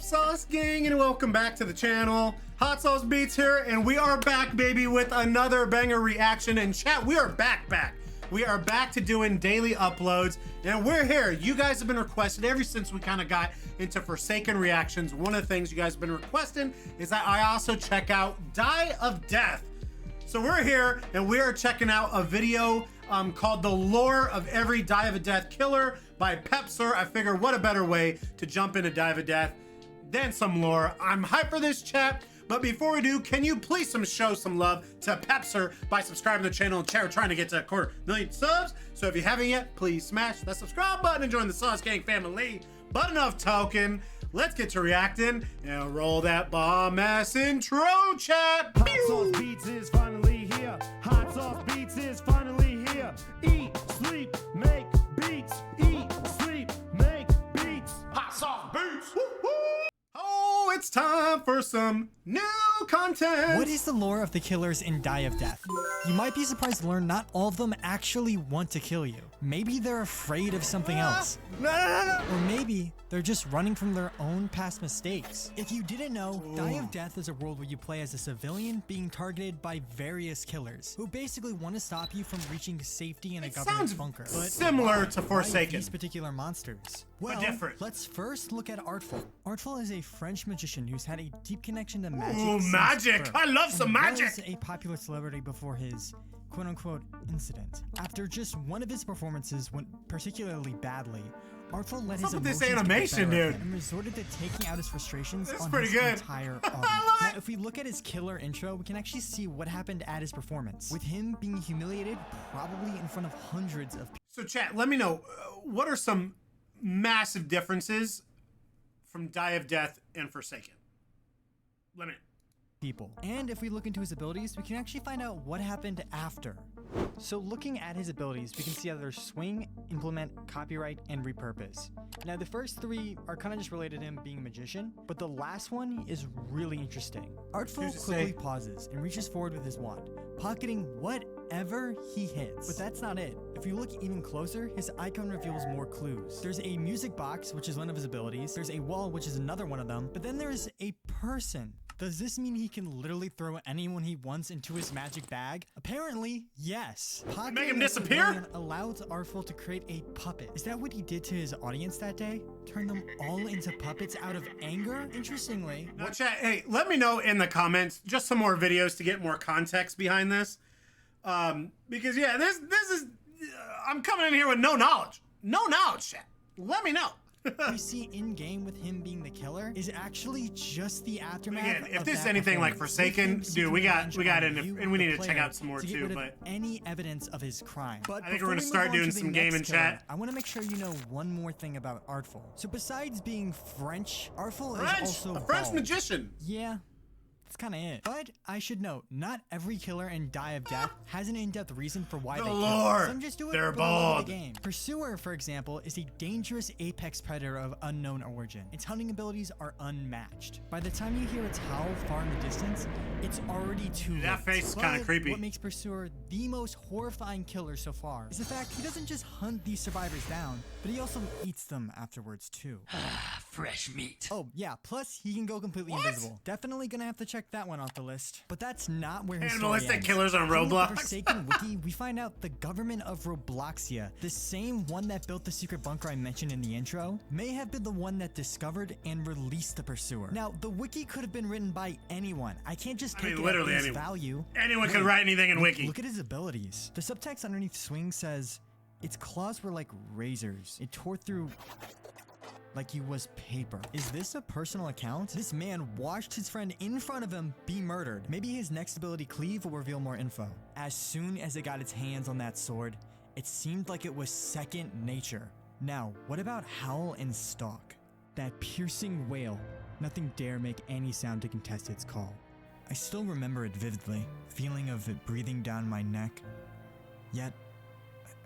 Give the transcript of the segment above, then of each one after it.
Sauce Gang, and welcome back to the channel. Hot Sauce Beats here, and we are back, baby, with another banger reaction. And chat, we are back. We are back to doing daily uploads, and we're here. You guys have been requested ever since we kind of got into Forsaken reactions. One of the things you guys have been requesting is that I also check out Die of Death. So we're here, and we are checking out a video called The Lore of Every Die of a Death Killer by Pepzer. I figure what a better way to jump into Die of a Death than some lore. I'm hyped for this, chat. But before we do, can you please show some love to Pepzer by subscribing to the channel and chat. We're trying to get to 250,000 subs. So if you haven't yet, please smash that subscribe button and join the Sauce Gang family. But enough talking. Let's get to reacting and roll that bomb ass intro, chat. Hot Sauce Beats is finally here. Hot Sauce Beats is finally here. Eat, sleep, make beats. Eat, sleep, make beats. Hot Sauce Beats. Woo-hoo. Oh, it's time for some new content. What is the lore of the killers in Die of Death? You might be surprised to learn not all of them actually want to kill you. Maybe they're afraid of something else. No. Or maybe they're just running from their own past mistakes. If you didn't know, Die of Death is a world where you play as a civilian being targeted by various killers who basically want to stop you from reaching safety in a government bunker. But similar to why Forsaken. these particular monsters? Well, different. Let's first look at Artful. Artful is a French magician who's had a deep connection to magic. Ooh, since magic! birth, I love some and magic! was a popular celebrity before his quote-unquote incident. After just one of his performances went particularly badly, Artful let his up with this emotions animation, get the better of dude? him and resorted to taking out his frustrations That's on pretty his good. entire I audience. love it. Now, if we look at his killer intro, we can actually see what happened at his performance, with him being humiliated probably in front of hundreds of people. So chat, let me know, what are some massive differences from Die of Death and Forsaken? Let me know. And if we look into his abilities, we can actually find out what happened after. So looking at his abilities, we can see either swing, implement, copyright, and repurpose. Now the first three are kind of just related to him being a magician, but the last one is really interesting. Artful Who's to quickly say? pauses and reaches forward with his wand, pocketing whatever he hits. But that's not it. If you look even closer, his icon reveals more clues. There's a music box, which is one of his abilities. There's a wall, which is another one of them. But then there's a person. Does this mean he can literally throw anyone he wants into his magic bag? Apparently, yes. Make him disappear? Allows Artful to create a puppet. Is that what he did to his audience that day? Turn them all into puppets out of anger? Interestingly, Now, chat, hey, let me know in the comments just some more videos to get more context behind this. Because yeah, this is I'm coming in here with no knowledge, chat. Let me know. we see in game with him being the killer is actually just the aftermath. Again, if of this is that anything like performance. Forsaken, With him dude, seeking we got revenge it, on you, and we the need to check player, out some more to get too. rid of But any evidence of his crime. But I think we're before gonna we start move on doing to the some next game in killer, chat. I want to make sure you know one more thing about Artful. So besides being French, Artful is French, also a French bald. magician. Yeah. That's kind of it. But I should note, not every killer in Die of Death has an in-depth reason for why The they kill. lore. Some just do it They're for the love of bald. the game. Pursuer, for example, is a dangerous apex predator of unknown origin. Its hunting abilities are unmatched. By the time you hear its howl far in the distance, it's already too late. That face is kinda But creepy. What makes Pursuer the most horrifying killer so far is the fact he doesn't just hunt these survivors down, but he also eats them afterwards too. Fresh meat. Oh, yeah, plus he can go completely What? invisible. Definitely gonna have to check that one off the list. But that's not where his story Animalistic ends. killers on From the Roblox. Forsaken Wiki, we find out the government of Robloxia, the same one that built the secret bunker I mentioned in the intro, may have been the one that discovered and released the Pursuer. Now, the wiki could have been written by anyone. I can't just take it literally at face anyone. value. Anyone could Wait, write anything in Wiki. Look at his abilities. The subtext underneath Swing says, its claws were like razors. It tore through like he was paper. Is this a personal account? This man watched his friend in front of him be murdered. Maybe his next ability, Cleave, will reveal more info. As soon as it got its hands on that sword, it seemed like it was second nature. Now, what about Howl and Stalk? That piercing wail. Nothing dare make any sound to contest its call. I still remember it vividly, feeling of it breathing down my neck. Yet,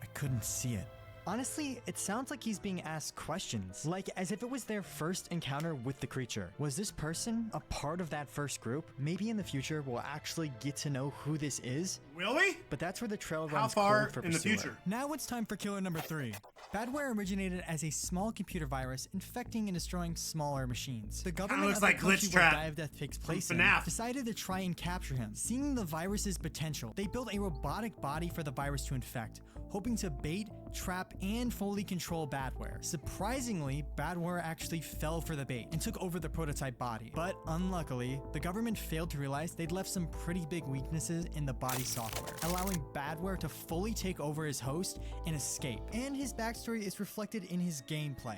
I couldn't see it. Honestly, it sounds like he's being asked questions, like as if it was their first encounter with the creature. Was this person a part of that first group? Maybe in the future we'll actually get to know who this is. Will we? But that's where the trail How runs far cold for in the Pursuer. future? Now it's time for killer number 3. Badware originated as a small computer virus infecting and destroying smaller machines. The government looks of like the country Glitch where Trap Dive of Death takes place in FNAF. decided to try and capture him. Seeing the virus's potential, they built a robotic body for the virus to infect, hoping to bait, trap, and fully control Badware. Surprisingly, Badware actually fell for the bait and took over the prototype body. But unluckily, the government failed to realize they'd left some pretty big weaknesses in the body software, allowing Badware to fully take over his host and escape. And his backstory is reflected in his gameplay.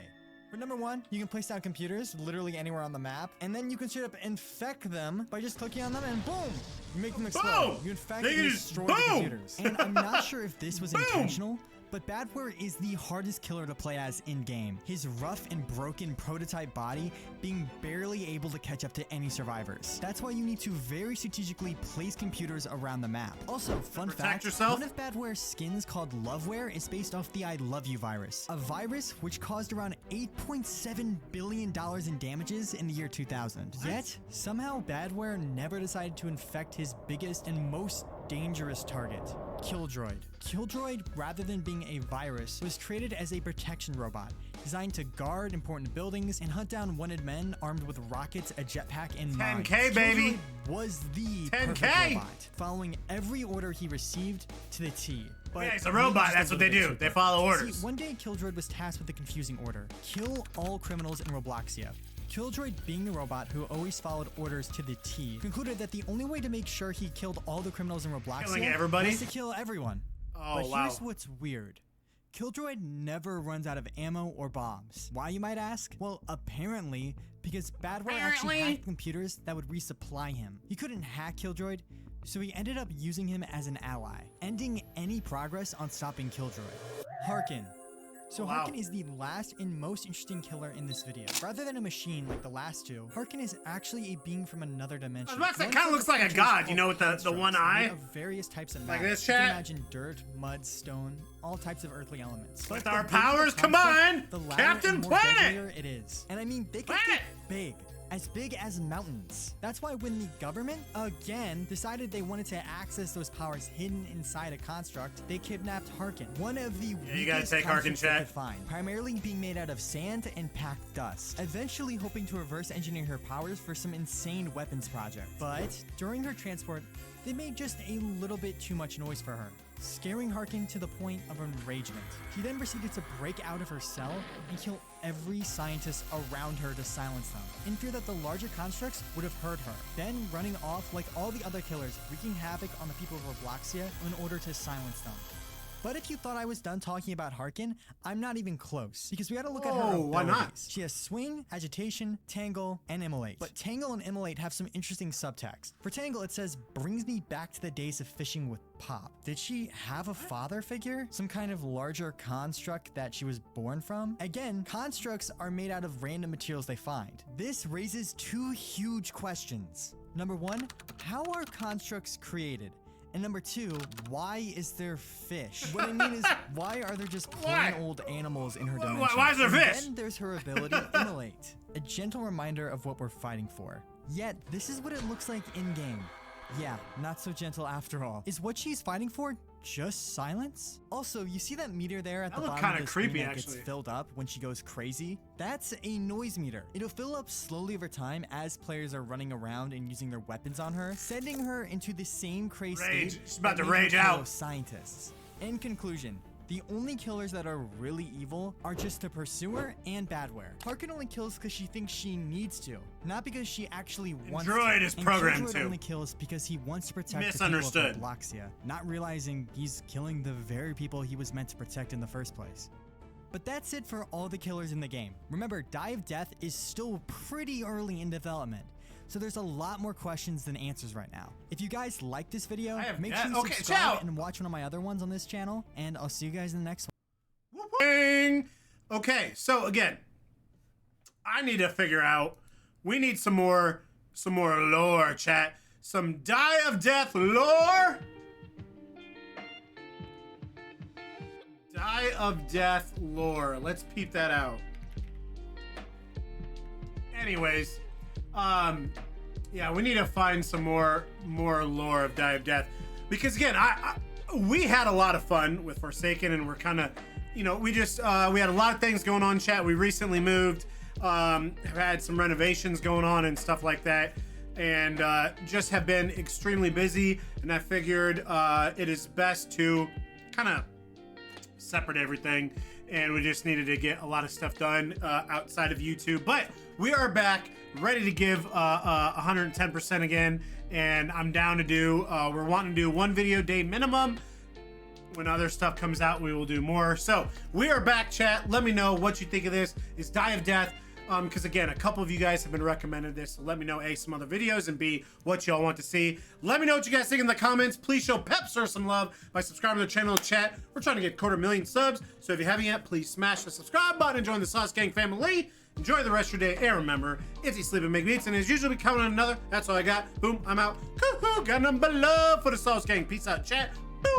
For number 1, you can place down computers literally anywhere on the map, and then you can straight up infect them by just clicking on them and boom! You make them explode. Boom! You infect They and just- destroy boom! the computers. And I'm not sure if this was Boom! intentional, but Badware is the hardest killer to play as in-game. His rough and broken prototype body being barely able to catch up to any survivors. That's why you need to very strategically place computers around the map. Also, fun Protect fact, yourself. one of Badware's skins called Loveware is based off the I Love You virus, a virus which caused around $8.7 billion in damages in the year 2000. Yet, somehow Badware never decided to infect his biggest and most dangerous target, Kill Droid. Kill Droid, rather than being a virus, was created as a protection robot, designed to guard important buildings and hunt down wanted men armed with rockets, a jetpack, and mines. 10K, baby. Kill Droid was the 10K. perfect robot, following every order he received to the T. But Yeah, he's a robot. maybe That's just a what they little do. bit They cheaper. follow orders. See, one day Kill Droid was tasked with a confusing order: kill all criminals in Robloxia. Kill Droid, being the robot who always followed orders to the T, concluded that the only way to make sure he killed all the criminals in Killing Robloxia everybody? was to kill everyone. Oh, But wow. here's what's weird. Kill Droid never runs out of ammo or bombs. Why, you might ask? Well, apparently, because Badware actually hacked computers that would resupply him. He couldn't hack Kill Droid, so he ended up using him as an ally, ending any progress on stopping Kill Droid. Harkin. So Wow. Harkin is the last and most interesting killer in this video. Rather than a machine like the last two, Harkin is actually a being from another dimension. I was about to say, One kinda from looks the like a creatures god, you know, called with the constructs one made eye? of various types of Like matter. this, You can chat? imagine dirt, mud, stone, all types of earthly elements. With But our the bigger powers the combined, construct, the louder Captain and more Planet! deadlier it is. And I mean, they can Planet! get big. As big as mountains. That's why when the government, again, decided they wanted to access those powers hidden inside a construct, they kidnapped Harkin. One of the you gotta weakest take Harkin, constructs they chat. could find, primarily being made out of sand and packed dust, eventually hoping to reverse engineer her powers for some insane weapons project. But during her transport, they made just a little bit too much noise for her, scaring Harkin to the point of enragement. She then proceeded to break out of her cell and kill every scientist around her to silence them, in fear that the larger constructs would have heard her, then running off like all the other killers, wreaking havoc on the people of Robloxia in order to silence them. But if you thought I was done talking about Harkin, I'm not even close, because we gotta look at her Oh, abilities. why not? She has Swing, Agitation, Tangle, and Immolate. But Tangle and Immolate have some interesting subtext. For Tangle, it says, brings me back to the days of fishing with Pop. Did she have a father figure? Some kind of larger construct that she was born from? Again, constructs are made out of random materials they find. This raises two huge questions. Number 1, how are constructs created? And number 2, why is there fish? What I mean is, why are there just plain Why? old animals in her Why- dimension? why is there And fish? then there's her ability, Immolate. A gentle reminder of what we're fighting for. Yet, this is what it looks like in-game. Yeah, not so gentle after all. Is what she's fighting for just silence? Also, you see that meter there at That the looked bottom kinda of the screen creepy, that gets actually. filled up when she goes crazy? That's a noise meter. It'll fill up slowly over time as players are running around and using their weapons on her, sending her into the same crazy Rage. state She's about that to made her rage kill out. those scientists. In conclusion, the only killers that are really evil are just the Pursuer and Badware. Harkin only kills because she thinks she needs to, not because she actually wants Droid to. is And programmed Kill Droid to. only kills because he wants to protect Misunderstood. the people of Robloxia, not realizing he's killing the very people he was meant to protect in the first place. But that's it for all the killers in the game. Remember, Die of Death is still pretty early in development, so there's a lot more questions than answers right now. If you guys like this video, Die of make Death? sure you Okay, subscribe ciao. and watch one of my other ones on this channel, and I'll see you guys in the next one. Ding. Okay, so again, I need to figure out. We need some more lore, chat. Some Die of Death lore. Die Eye of Death lore. Let's peep that out. Anyways, yeah, we need to find some more lore of Die of Death, because again, we had a lot of fun with Forsaken, and we're kind of, you know, we had a lot of things going on, chat. We recently moved, have had some renovations going on and stuff like that, and just have been extremely busy. And I figured it is best to kind of separate everything, and we just needed to get a lot of stuff done outside of YouTube. But we are back, ready to give 110% again, and I'm down to do, we're wanting to do 1 video a day minimum. When other stuff comes out, we will do more. So we are back, chat. Let me know what you think of this. It's Die of Death. Because again, a couple of you guys have been recommended this, so let me know A, some other videos, and B, what y'all want to see. Let me know what you guys think in the comments. Please show Pepzer some love by subscribing to the channel and chat. We're trying to get 250,000 subs, so if you haven't yet, please smash the subscribe button and join the Sauce Gang family. Enjoy the rest of your day, and remember, it's Eat, Sleep, and Make Beats, and as usual, we count on another. That's all I got. Boom, I'm out. Got nothing but love for the Sauce Gang. Peace out, chat. Boom.